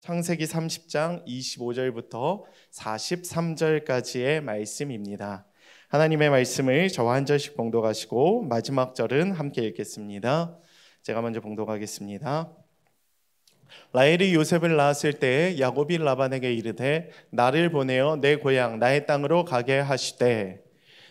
창세기 30장 25절부터 43절까지의 말씀입니다. 하나님의 말씀을 저와 한 절씩 봉독하시고 마지막 절은 함께 읽겠습니다. 제가 먼저 봉독하겠습니다. 라헬이 요셉을 낳았을 때에 야곱이 라반에게 이르되 나를 보내어 내 고향 나의 땅으로 가게 하시되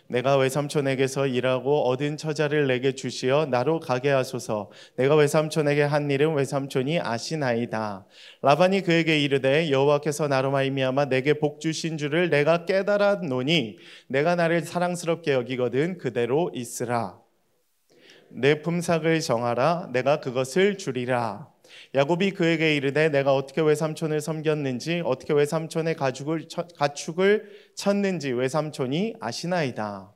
내가 외삼촌에게서 일하고 얻은 처자를 내게 주시어 나로 가게 하소서. 내가 외삼촌에게 한 일은 외삼촌이 아시나이다. 라반이 그에게 이르되 여호와께서 나로 말미암아 내게 복 주신 줄을 내가 깨달았노니 내가 나를 사랑스럽게 여기거든 그대로 있으라. 내 품삯을 정하라. 내가 그것을 주리라. 야곱이 그에게 이르되 내가 어떻게 외삼촌을 섬겼는지 어떻게 외삼촌의 가축을 쳤는지 외삼촌이 아시나이다.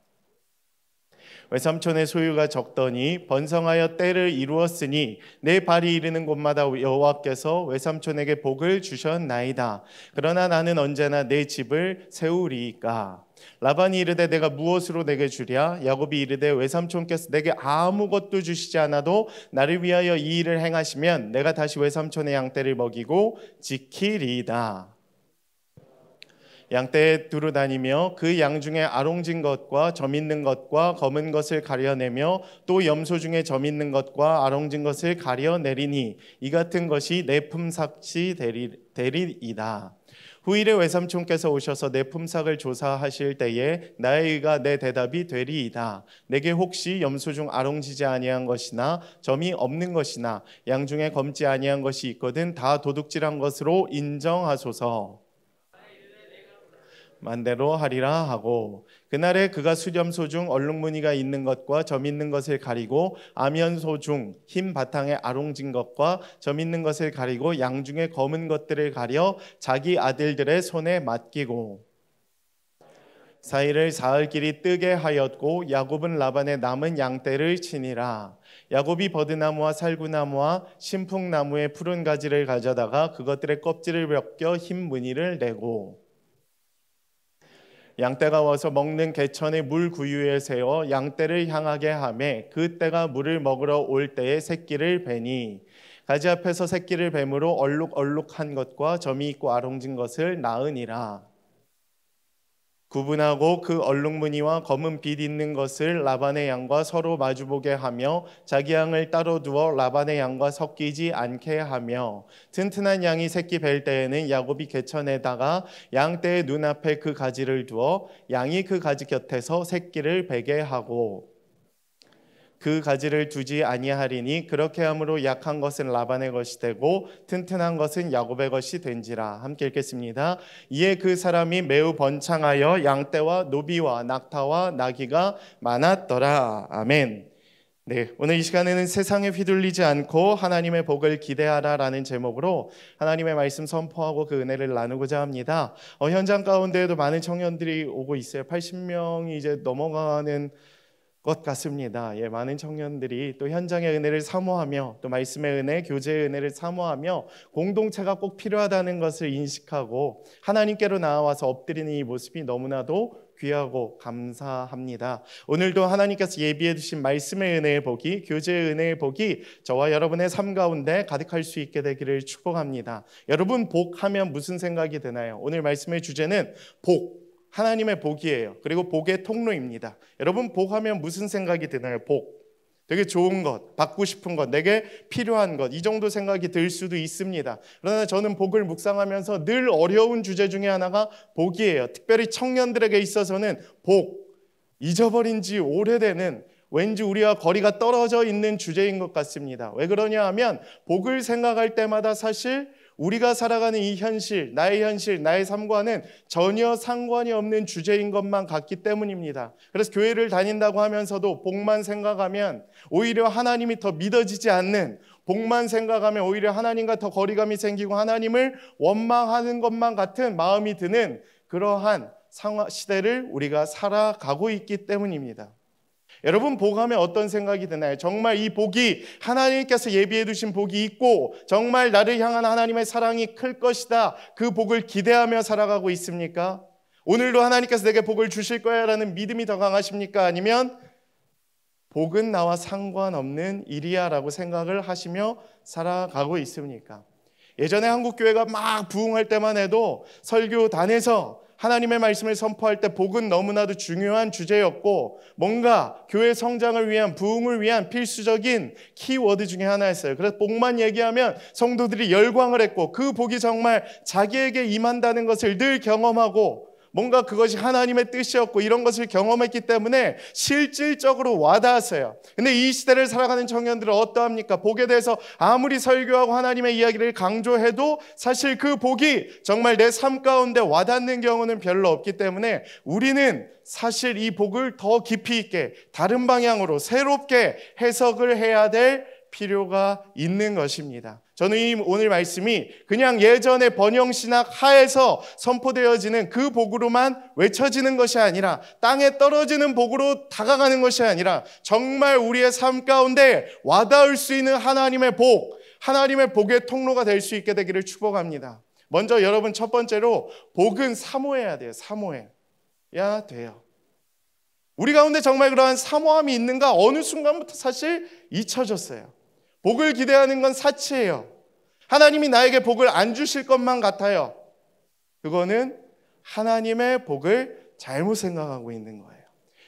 외삼촌의 소유가 적더니 번성하여 때를 이루었으니 내 발이 이르는 곳마다 여호와께서 외삼촌에게 복을 주셨나이다. 그러나 나는 언제나 내 집을 세우리이까. 라반이 이르되 내가 무엇으로 내게 주랴? 야곱이 이르되 외삼촌께서 내게 아무것도 주시지 않아도 나를 위하여 이 일을 행하시면 내가 다시 외삼촌의 양떼를 먹이고 지키리이다. 양떼에 두루 다니며 그 양 중에 아롱진 것과 점 있는 것과 검은 것을 가려내며 또 염소 중에 점 있는 것과 아롱진 것을 가려내리니 이 같은 것이 내 품삯이 되리이다. 후일에 외삼촌께서 오셔서 내 품삯을 조사하실 때에 나의 의가 내 대답이 되리이다. 내게 혹시 염소 중 아롱지지 아니한 것이나 점이 없는 것이나 양 중에 검지 아니한 것이 있거든 다 도둑질한 것으로 인정하소서. 만대로 하리라 하고 그날에 그가 수염소 중 얼룩무늬가 있는 것과 점 있는 것을 가리고 아면소 중 흰 바탕에 아롱진 것과 점 있는 것을 가리고 양 중에 검은 것들을 가려 자기 아들들의 손에 맡기고 사이를 사흘길이 뜨게 하였고 야곱은 라반의 남은 양떼를 치니라. 야곱이 버드나무와 살구나무와 신풍나무의 푸른 가지를 가져다가 그것들의 껍질을 벗겨 흰 무늬를 내고 양떼가 와서 먹는 개천의 물 구유에 세워 양떼를 향하게 하매 그 떼가 물을 먹으러 올 때에 새끼를 베니 가지 앞에서 새끼를 뱀으로 얼룩얼룩한 것과 점이 있고 아롱진 것을 낳으니라. 구분하고 그 얼룩무늬와 검은 빛 있는 것을 라반의 양과 서로 마주보게 하며 자기 양을 따로 두어 라반의 양과 섞이지 않게 하며 튼튼한 양이 새끼 뵐 때에는 야곱이 개천에다가 양떼의 눈앞에 그 가지를 두어 양이 그 가지 곁에서 새끼를 베게 하고 그 가지를 두지 아니하리니 그렇게 함으로 약한 것은 라반의 것이 되고 튼튼한 것은 야곱의 것이 된지라. 함께 읽겠습니다. 이에 그 사람이 매우 번창하여 양떼와 노비와 낙타와 나귀가 많았더라. 아멘. 네, 오늘 이 시간에는 세상에 휘둘리지 않고 하나님의 복을 기대하라라는 제목으로 하나님의 말씀 선포하고 그 은혜를 나누고자 합니다. 현장 가운데에도 많은 청년들이 오고 있어요. 80명이 이제 넘어가는 것 같습니다. 많은 청년들이 또 현장의 은혜를 사모하며 또 말씀의 은혜, 교제의 은혜를 사모하며 공동체가 꼭 필요하다는 것을 인식하고 하나님께로 나아와서 엎드리는 이 모습이 너무나도 귀하고 감사합니다. 오늘도 하나님께서 예비해 주신 말씀의 은혜의 복이, 교제의 은혜의 복이 저와 여러분의 삶 가운데 가득할 수 있게 되기를 축복합니다. 여러분, 복하면 무슨 생각이 드나요? 오늘 말씀의 주제는 복, 하나님의 복이에요. 그리고 복의 통로입니다. 여러분, 복하면 무슨 생각이 드나요? 복. 되게 좋은 것, 받고 싶은 것, 내게 필요한 것, 이 정도 생각이 들 수도 있습니다. 그러나 저는 복을 묵상하면서 늘 어려운 주제 중에 하나가 복이에요. 특별히 청년들에게 있어서는 복, 잊어버린 지 오래되는, 왠지 우리와 거리가 떨어져 있는 주제인 것 같습니다. 왜 그러냐 하면 복을 생각할 때마다 사실 우리가 살아가는 이 현실, 나의 삶과는 전혀 상관이 없는 주제인 것만 같기 때문입니다. 그래서 교회를 다닌다고 하면서도 복만 생각하면 오히려 하나님이 더 믿어지지 않는, 복만 생각하면 오히려 하나님과 더 거리감이 생기고 하나님을 원망하는 것만 같은 마음이 드는 그러한 시대를 우리가 살아가고 있기 때문입니다. 여러분, 복하면 어떤 생각이 드나요? 정말 이 복이 하나님께서 예비해 두신 복이 있고 정말 나를 향한 하나님의 사랑이 클 것이다, 그 복을 기대하며 살아가고 있습니까? 오늘도 하나님께서 내게 복을 주실 거야 라는 믿음이 더 강하십니까? 아니면 복은 나와 상관없는 일이야 라고 생각을 하시며 살아가고 있습니까? 예전에 한국교회가 막 부흥할 때만 해도 설교단에서 하나님의 말씀을 선포할 때 복은 너무나도 중요한 주제였고 뭔가 교회 성장을 위한 부흥을 위한 필수적인 키워드 중에 하나였어요. 그래서 복만 얘기하면 성도들이 열광을 했고 그 복이 정말 자기에게 임한다는 것을 늘 경험하고 뭔가 그것이 하나님의 뜻이었고 이런 것을 경험했기 때문에 실질적으로 와닿았어요. 근데 이 시대를 살아가는 청년들은 어떠합니까? 복에 대해서 아무리 설교하고 하나님의 이야기를 강조해도 사실 그 복이 정말 내 삶 가운데 와닿는 경우는 별로 없기 때문에 우리는 사실 이 복을 더 깊이 있게 다른 방향으로 새롭게 해석을 해야 될 필요가 있는 것입니다. 저는 이 오늘 말씀이 그냥 예전의 번영신학 하에서 선포되어지는 그 복으로만 외쳐지는 것이 아니라 땅에 떨어지는 복으로 다가가는 것이 아니라 정말 우리의 삶 가운데 와닿을 수 있는 하나님의 복, 하나님의 복의 통로가 될 수 있게 되기를 축복합니다. 먼저 여러분 첫 번째로 복은 사모해야 돼요. 사모해야 돼요. 우리 가운데 정말 그러한 사모함이 있는가 어느 순간부터 사실 잊혀졌어요. 복을 기대하는 건 사치예요. 하나님이 나에게 복을 안 주실 것만 같아요. 그거는 하나님의 복을 잘못 생각하고 있는 거예요.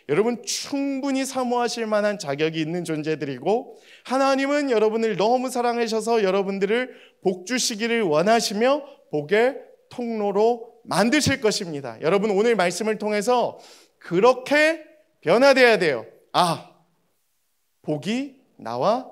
여러분 충분히 사모하실 만한 자격이 있는 존재들이고 하나님은 여러분을 너무 사랑하셔서 여러분들을 복 주시기를 원하시며 복의 통로로 만드실 것입니다. 여러분 오늘 말씀을 통해서 그렇게 변화돼야 돼요. 아, 복이 나와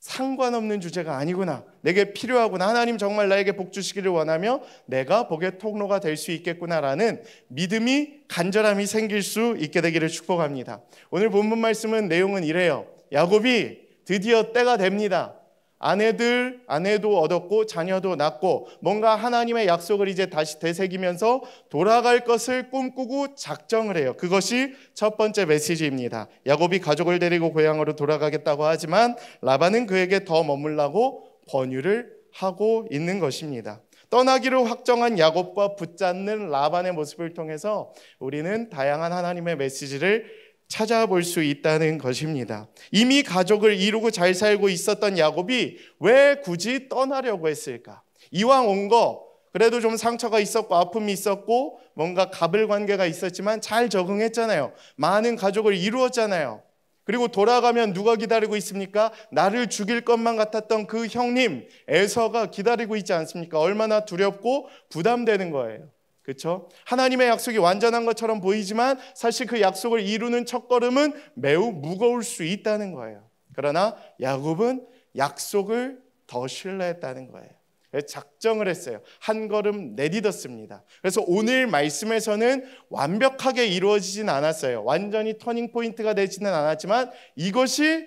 상관없는 주제가 아니구나. 내게 필요하구나. 하나님 정말 나에게 복 주시기를 원하며 내가 복의 통로가 될 수 있겠구나라는 믿음이 간절함이 생길 수 있게 되기를 축복합니다. 오늘 본문 말씀은 내용은 이래요. 야곱이 드디어 때가 됩니다. 아내도 얻었고 자녀도 낳고 뭔가 하나님의 약속을 이제 다시 되새기면서 돌아갈 것을 꿈꾸고 작정을 해요. 그것이 첫 번째 메시지입니다. 야곱이 가족을 데리고 고향으로 돌아가겠다고 하지만 라반은 그에게 더 머물라고 권유를 하고 있는 것입니다. 떠나기로 확정한 야곱과 붙잡는 라반의 모습을 통해서 우리는 다양한 하나님의 메시지를 찾아볼 수 있다는 것입니다. 이미 가족을 이루고 잘 살고 있었던 야곱이 왜 굳이 떠나려고 했을까? 이왕 온 거 그래도 좀 상처가 있었고 아픔이 있었고 뭔가 갑을 관계가 있었지만 잘 적응했잖아요. 많은 가족을 이루었잖아요. 그리고 돌아가면 누가 기다리고 있습니까? 나를 죽일 것만 같았던 그 형님 에서가 기다리고 있지 않습니까? 얼마나 두렵고 부담되는 거예요. 그렇죠? 하나님의 약속이 완전한 것처럼 보이지만 사실 그 약속을 이루는 첫걸음은 매우 무거울 수 있다는 거예요. 그러나 야곱은 약속을 더 신뢰했다는 거예요. 그래서 작정을 했어요. 한 걸음 내딛었습니다. 그래서 오늘 말씀에서는 완벽하게 이루어지진 않았어요. 완전히 터닝 포인트가 되지는 않았지만 이것이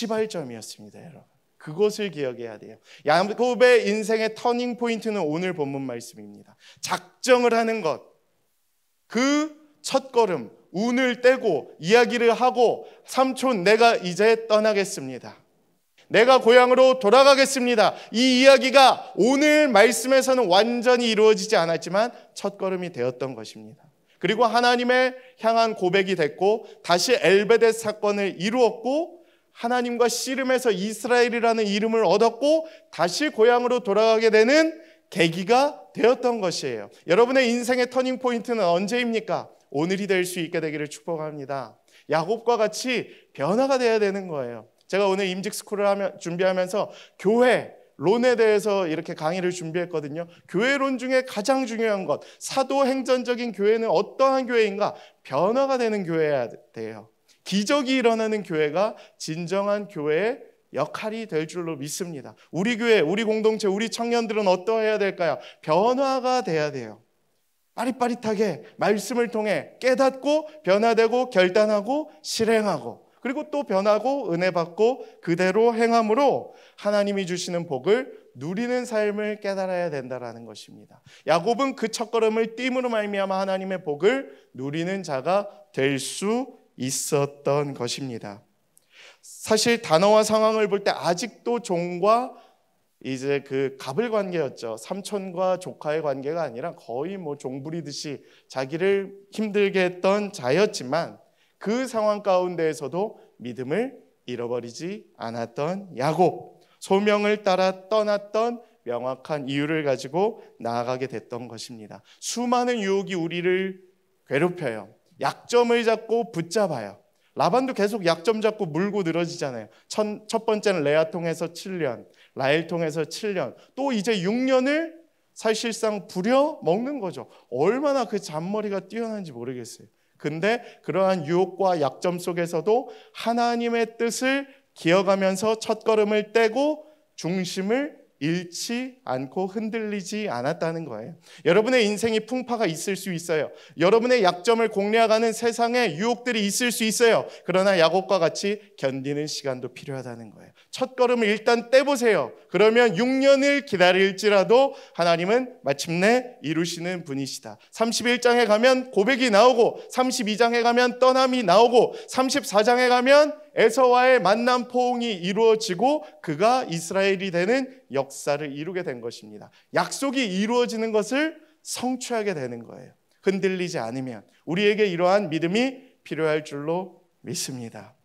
시발점이었습니다, 여러분. 그것을 기억해야 돼요. 야곱의 인생의 터닝 포인트는 오늘 본문 말씀입니다. 작정을 하는 것, 그 첫걸음, 운을 떼고 이야기를 하고 삼촌 내가 이제 떠나겠습니다. 내가 고향으로 돌아가겠습니다. 이 이야기가 오늘 말씀에서는 완전히 이루어지지 않았지만 첫걸음이 되었던 것입니다. 그리고 하나님의 향한 고백이 됐고 다시 엘베댓 사건을 이루었고 하나님과 씨름해서 이스라엘이라는 이름을 얻었고 다시 고향으로 돌아가게 되는 계기가 되었던 것이에요. 여러분의 인생의 터닝 포인트는 언제입니까? 오늘이 될 수 있게 되기를 축복합니다. 야곱과 같이 변화가 돼야 되는 거예요. 제가 오늘 임직 스쿨을 준비하면서 교회론에 대해서 이렇게 강의를 준비했거든요. 교회론 중에 가장 중요한 것, 사도행전적인 교회는 어떠한 교회인가? 변화가 되는 교회여야 돼요. 기적이 일어나는 교회가 진정한 교회의 역할이 될 줄로 믿습니다. 우리 교회, 우리 공동체, 우리 청년들은 어떠해야 될까요? 변화가 돼야 돼요. 빠릿빠릿하게 말씀을 통해 깨닫고 변화되고 결단하고 실행하고 그리고 또 변하고 은혜 받고 그대로 행함으로 하나님이 주시는 복을 누리는 삶을 깨달아야 된다는 것입니다. 야곱은 그 첫걸음을 뜀으로 말미암아 하나님의 복을 누리는 자가 될 수 있었던 것입니다. 사실 단어와 상황을 볼 때 아직도 종과 이제 그 갑을 관계였죠. 삼촌과 조카의 관계가 아니라 거의 뭐 종부리듯이 자기를 힘들게 했던 자였지만 그 상황 가운데에서도 믿음을 잃어버리지 않았던 야곱, 소명을 따라 떠났던 명확한 이유를 가지고 나아가게 됐던 것입니다. 수많은 유혹이 우리를 괴롭혀요. 약점을 잡고 붙잡아요. 라반도 계속 약점 잡고 물고 늘어지잖아요. 첫 번째는 레아 통해서 7년, 라헬 통해서 7년, 또 이제 6년을 사실상 부려 먹는 거죠. 얼마나 그 잔머리가 뛰어난지 모르겠어요. 근데 그러한 유혹과 약점 속에서도 하나님의 뜻을 기억하면서 첫걸음을 떼고 중심을 잃지 않고 흔들리지 않았다는 거예요. 여러분의 인생이 풍파가 있을 수 있어요. 여러분의 약점을 공략하는 세상에 유혹들이 있을 수 있어요. 그러나 야곱과 같이 견디는 시간도 필요하다는 거예요. 첫걸음을 일단 떼보세요. 그러면 6년을 기다릴지라도 하나님은 마침내 이루시는 분이시다. 31장에 가면 고백이 나오고, 32장에 가면 떠남이 나오고, 34장에 가면 에서와의 만남 포옹이 이루어지고 그가 이스라엘이 되는 역사를 이루게 된 것입니다. 약속이 이루어지는 것을 성취하게 되는 거예요. 흔들리지 않으면 우리에게 이러한 믿음이 필요할 줄로 믿습니다.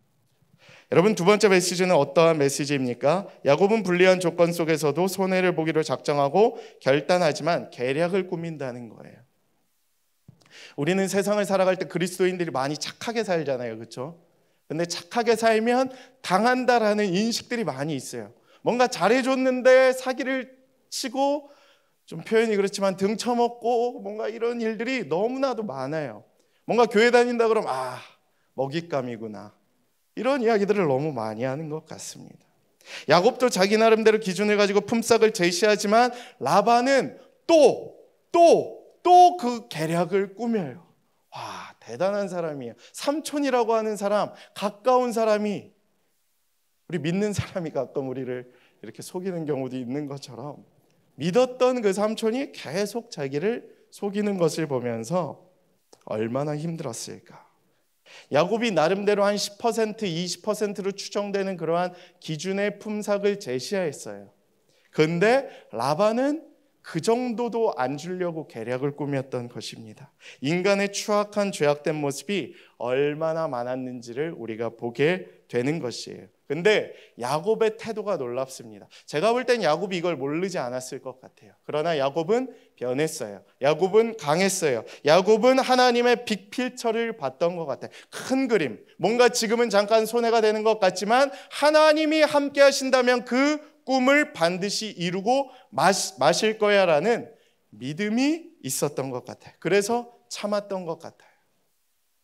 여러분, 두 번째 메시지는 어떠한 메시지입니까? 야곱은 불리한 조건 속에서도 손해를 보기로 작정하고 결단하지만 계략을 꾸민다는 거예요. 우리는 세상을 살아갈 때 그리스도인들이 많이 착하게 살잖아요, 그렇죠? 근데 착하게 살면 당한다라는 인식들이 많이 있어요. 뭔가 잘해줬는데 사기를 치고, 좀 표현이 그렇지만 등쳐먹고, 뭔가 이런 일들이 너무나도 많아요. 뭔가 교회 다닌다 그러면 먹잇감이구나, 이런 이야기들을 너무 많이 하는 것 같습니다. 야곱도 자기 나름대로 기준을 가지고 품삯을 제시하지만 라반은 또 그 계략을 꾸며요. 와, 대단한 사람이에요. 삼촌이라고 하는 사람, 가까운 사람이, 우리 믿는 사람이 가끔 우리를 이렇게 속이는 경우도 있는 것처럼 믿었던 그 삼촌이 계속 자기를 속이는 것을 보면서 얼마나 힘들었을까. 야곱이 나름대로 한 10%, 20%로 추정되는 그러한 기준의 품삯을 제시했어요. 그런데 라반은 그 정도도 안 주려고 계략을 꾸몄던 것입니다. 인간의 추악한 죄악된 모습이 얼마나 많았는지를 우리가 보게 되는 것이에요. 근데 야곱의 태도가 놀랍습니다. 제가 볼 땐 야곱이 이걸 모르지 않았을 것 같아요. 그러나 야곱은 변했어요. 야곱은 강했어요. 야곱은 하나님의 빅필처를 봤던 것 같아요. 큰 그림, 뭔가 지금은 잠깐 손해가 되는 것 같지만 하나님이 함께 하신다면 그 꿈을 반드시 이루고 마실 거야 라는 믿음이 있었던 것 같아요. 그래서 참았던 것 같아요.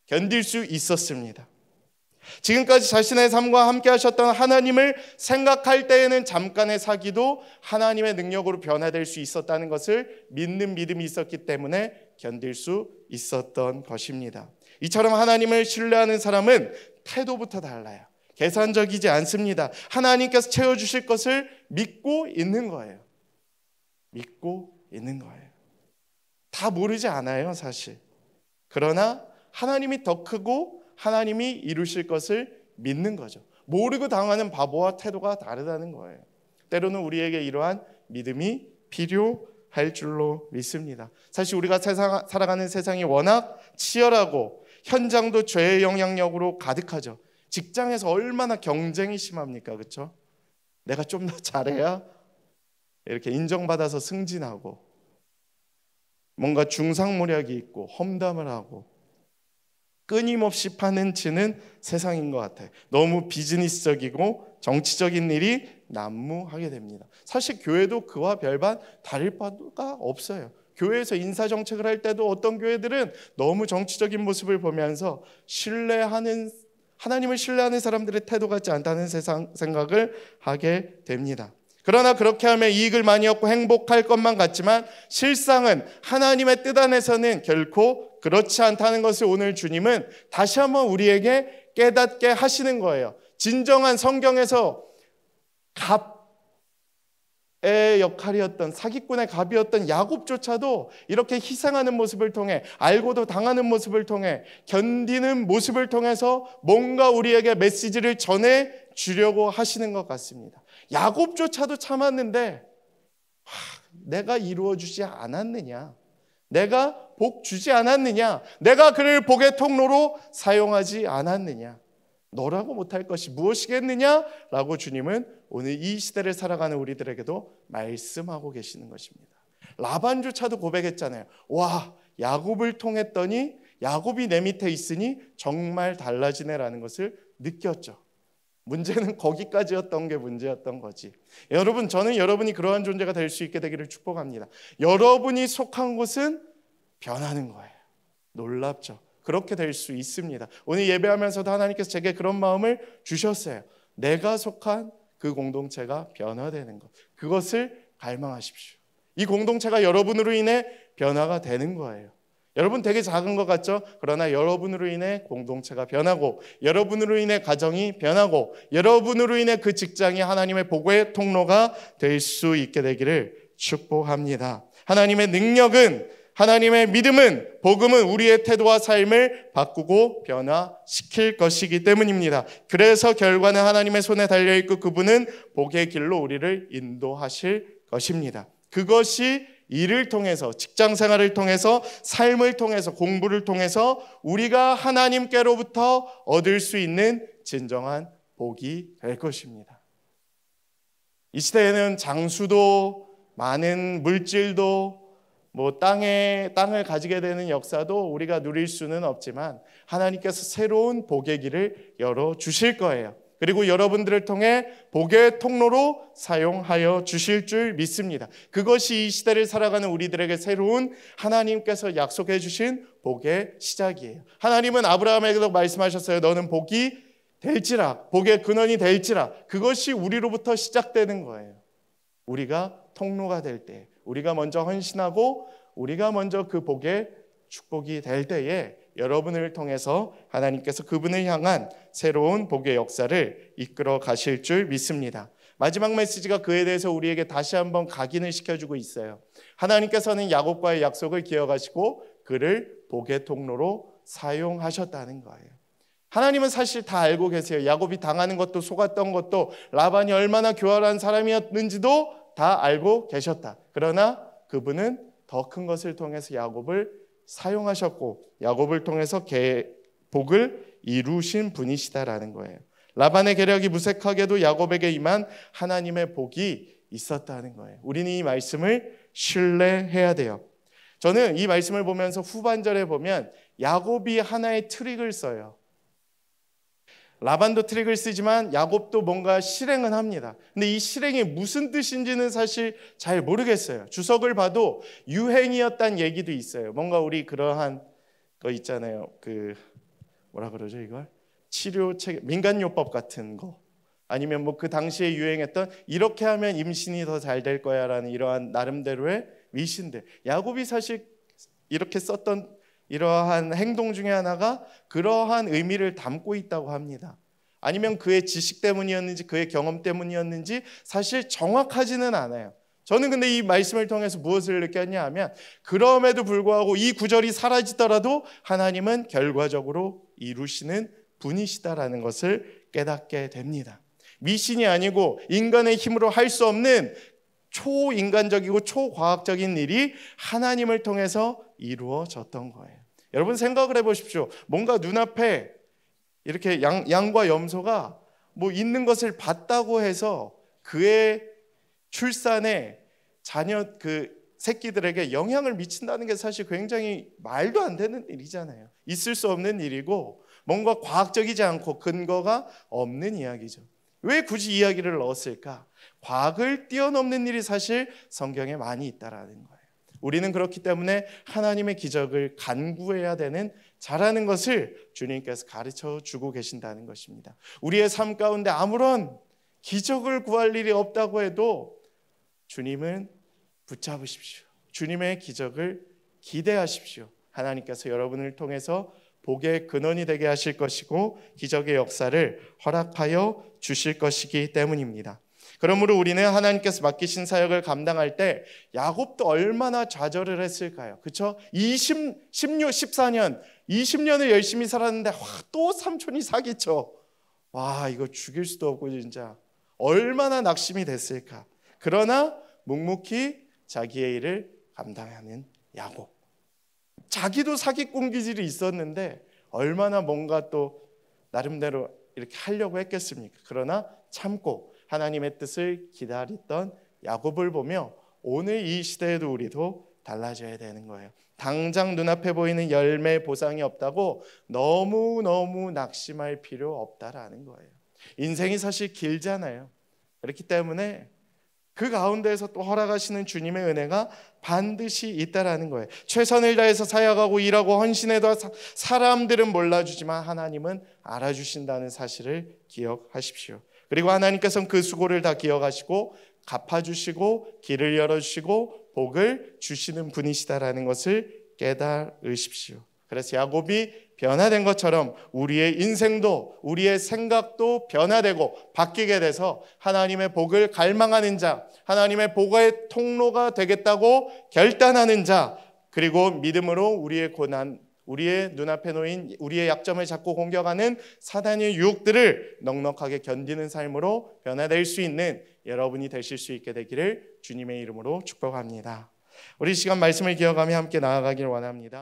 견딜 수 있었습니다. 지금까지 자신의 삶과 함께 하셨던 하나님을 생각할 때에는 잠깐의 사기도 하나님의 능력으로 변화될 수 있었다는 것을 믿는 믿음이 있었기 때문에 견딜 수 있었던 것입니다. 이처럼 하나님을 신뢰하는 사람은 태도부터 달라요. 계산적이지 않습니다. 하나님께서 채워주실 것을 믿고 있는 거예요. 믿고 있는 거예요. 다 모르지 않아요, 사실. 그러나 하나님이 더 크고 하나님이 이루실 것을 믿는 거죠. 모르고 당하는 바보와 태도가 다르다는 거예요. 때로는 우리에게 이러한 믿음이 필요할 줄로 믿습니다. 사실 우리가 살아가는 세상이 워낙 치열하고 현장도 죄의 영향력으로 가득하죠. 직장에서 얼마나 경쟁이 심합니까? 그렇죠? 내가 좀 더 잘해야 이렇게 인정받아서 승진하고, 뭔가 중상모략이 있고 험담을 하고 끊임없이 파는 치는 세상인 것 같아요. 너무 비즈니스적이고 정치적인 일이 난무하게 됩니다. 사실 교회도 그와 별반 다를 바가 없어요. 교회에서 인사정책을 할 때도 어떤 교회들은 너무 정치적인 모습을 보면서 하나님을 신뢰하는 사람들의 태도 같지 않다는 생각을 하게 됩니다. 그러나 그렇게 하면 이익을 많이 얻고 행복할 것만 같지만 실상은 하나님의 뜻 안에서는 결코 그렇지 않다는 것을 오늘 주님은 다시 한번 우리에게 깨닫게 하시는 거예요. 진정한 성경에서 갑의 역할이었던, 사기꾼의 갑이었던 야곱조차도 이렇게 희생하는 모습을 통해, 알고도 당하는 모습을 통해, 견디는 모습을 통해서 뭔가 우리에게 메시지를 전해 주려고 하시는 것 같습니다. 야곱조차도 참았는데 내가 이루어주지 않았느냐, 내가 복 주지 않았느냐, 내가 그를 복의 통로로 사용하지 않았느냐, 너라고 못할 것이 무엇이겠느냐라고 주님은 오늘 이 시대를 살아가는 우리들에게도 말씀하고 계시는 것입니다. 라반조차도 고백했잖아요. 와, 야곱을 통했더니 야곱이 내 밑에 있으니 정말 달라지네라는 것을 느꼈죠. 문제는 거기까지였던 게 문제였던 거지. 여러분, 저는 여러분이 그러한 존재가 될 수 있게 되기를 축복합니다. 여러분이 속한 곳은 변하는 거예요. 놀랍죠? 그렇게 될 수 있습니다. 오늘 예배하면서도 하나님께서 제게 그런 마음을 주셨어요. 내가 속한 그 공동체가 변화되는 것, 그것을 갈망하십시오. 이 공동체가 여러분으로 인해 변화가 되는 거예요. 여러분 되게 작은 것 같죠? 그러나 여러분으로 인해 공동체가 변하고, 여러분으로 인해 가정이 변하고, 여러분으로 인해 그 직장이 하나님의 복의 통로가 될 수 있게 되기를 축복합니다. 하나님의 능력은, 하나님의 믿음은, 복음은 우리의 태도와 삶을 바꾸고 변화시킬 것이기 때문입니다. 그래서 결과는 하나님의 손에 달려있고 그분은 복의 길로 우리를 인도하실 것입니다. 그것이 일을 통해서, 직장 생활을 통해서, 삶을 통해서, 공부를 통해서 우리가 하나님께로부터 얻을 수 있는 진정한 복이 될 것입니다. 이 시대에는 장수도, 많은 물질도, 땅을 가지게 되는 역사도 우리가 누릴 수는 없지만 하나님께서 새로운 복의 길을 열어주실 거예요. 그리고 여러분들을 통해 복의 통로로 사용하여 주실 줄 믿습니다. 그것이 이 시대를 살아가는 우리들에게 새로운 하나님께서 약속해 주신 복의 시작이에요. 하나님은 아브라함에게도 말씀하셨어요. 너는 복이 될지라, 복의 근원이 될지라. 그것이 우리로부터 시작되는 거예요. 우리가 통로가 될 때, 우리가 먼저 헌신하고 우리가 먼저 그 복의 축복이 될 때에 여러분을 통해서 하나님께서 그분을 향한 새로운 복의 역사를 이끌어 가실 줄 믿습니다. 마지막 메시지가 그에 대해서 우리에게 다시 한번 각인을 시켜주고 있어요. 하나님께서는 야곱과의 약속을 기억하시고 그를 복의 통로로 사용하셨다는 거예요. 하나님은 사실 다 알고 계세요. 야곱이 당하는 것도, 속았던 것도, 라반이 얼마나 교활한 사람이었는지도 다 알고 계셨다. 그러나 그분은 더 큰 것을 통해서 야곱을 사용하셨고 야곱을 통해서 복을 이루신 분이시다라는 거예요. 라반의 계략이 무색하게도 야곱에게 임한 하나님의 복이 있었다는 거예요. 우리는 이 말씀을 신뢰해야 돼요. 저는 이 말씀을 보면서 후반절에 보면 야곱이 하나의 트릭을 써요. 라반도 트릭을 쓰지만 야곱도 뭔가 실행은 합니다. 근데 이 실행이 무슨 뜻인지는 사실 잘 모르겠어요. 주석을 봐도 유행이었다는 얘기도 있어요. 뭔가 우리 그러한 거 있잖아요. 뭐라 그러죠 이걸? 치료책, 민간요법 같은 거. 아니면 그 당시에 유행했던 이렇게 하면 임신이 더 잘 될 거야 라는 이러한 나름대로의 미신들. 야곱이 사실 이렇게 썼던 이러한 행동 중에 하나가 그러한 의미를 담고 있다고 합니다. 아니면 그의 지식 때문이었는지 그의 경험 때문이었는지 사실 정확하지는 않아요. 저는 근데 이 말씀을 통해서 무엇을 느꼈냐 하면 그럼에도 불구하고 이 구절이 사라지더라도 하나님은 결과적으로 이루시는 분이시다라는 것을 깨닫게 됩니다. 미신이 아니고 인간의 힘으로 할 수 없는 초인간적이고 초과학적인 일이 하나님을 통해서 이루어졌던 거예요. 여러분 생각을 해보십시오. 뭔가 눈앞에 이렇게 양과 염소가 있는 것을 봤다고 해서 그의 출산에 자녀 새끼들에게 영향을 미친다는 게 사실 굉장히 말도 안 되는 일이잖아요. 있을 수 없는 일이고 뭔가 과학적이지 않고 근거가 없는 이야기죠. 왜 굳이 이야기를 넣었을까? 과학을 뛰어넘는 일이 사실 성경에 많이 있다라는 거예요. 우리는 그렇기 때문에 하나님의 기적을 간구해야 되는 자라는 것을 주님께서 가르쳐 주고 계신다는 것입니다. 우리의 삶 가운데 아무런 기적을 구할 일이 없다고 해도 주님은 붙잡으십시오. 주님의 기적을 기대하십시오. 하나님께서 여러분을 통해서 복의 근원이 되게 하실 것이고 기적의 역사를 허락하여 주실 것이기 때문입니다. 그러므로 우리는 하나님께서 맡기신 사역을 감당할 때 야곱도 얼마나 좌절을 했을까요? 그렇죠? 14년, 20년을 열심히 살았는데 또 삼촌이 사기쳐. 와, 이거 죽일 수도 없고 진짜 얼마나 낙심이 됐을까? 그러나 묵묵히 자기의 일을 감당하는 야곱. 자기도 사기꾼 기질이 있었는데 얼마나 뭔가 또 나름대로 이렇게 하려고 했겠습니까? 그러나 참고 하나님의 뜻을 기다렸던 야곱을 보며 오늘 이 시대에도 우리도 달라져야 되는 거예요. 당장 눈앞에 보이는 열매 보상이 없다고 너무너무 낙심할 필요 없다라는 거예요. 인생이 사실 길잖아요. 그렇기 때문에 그 가운데에서 또 허락하시는 주님의 은혜가 반드시 있다라는 거예요. 최선을 다해서 사역하고 일하고 헌신해도 사람들은 몰라주지만 하나님은 알아주신다는 사실을 기억하십시오. 그리고 하나님께서는 그 수고를 다 기억하시고 갚아주시고 길을 열어주시고 복을 주시는 분이시다라는 것을 깨달으십시오. 그래서 야곱이 변화된 것처럼 우리의 인생도 우리의 생각도 변화되고 바뀌게 돼서 하나님의 복을 갈망하는 자, 하나님의 복의 통로가 되겠다고 결단하는 자, 그리고 믿음으로 우리의 고난, 우리의 눈앞에 놓인 우리의 약점을 잡고 공격하는 사단의 유혹들을 넉넉하게 견디는 삶으로 변화될 수 있는 여러분이 되실 수 있게 되기를 주님의 이름으로 축복합니다. 우리 시간 말씀을 기억하며 함께 나아가길 원합니다.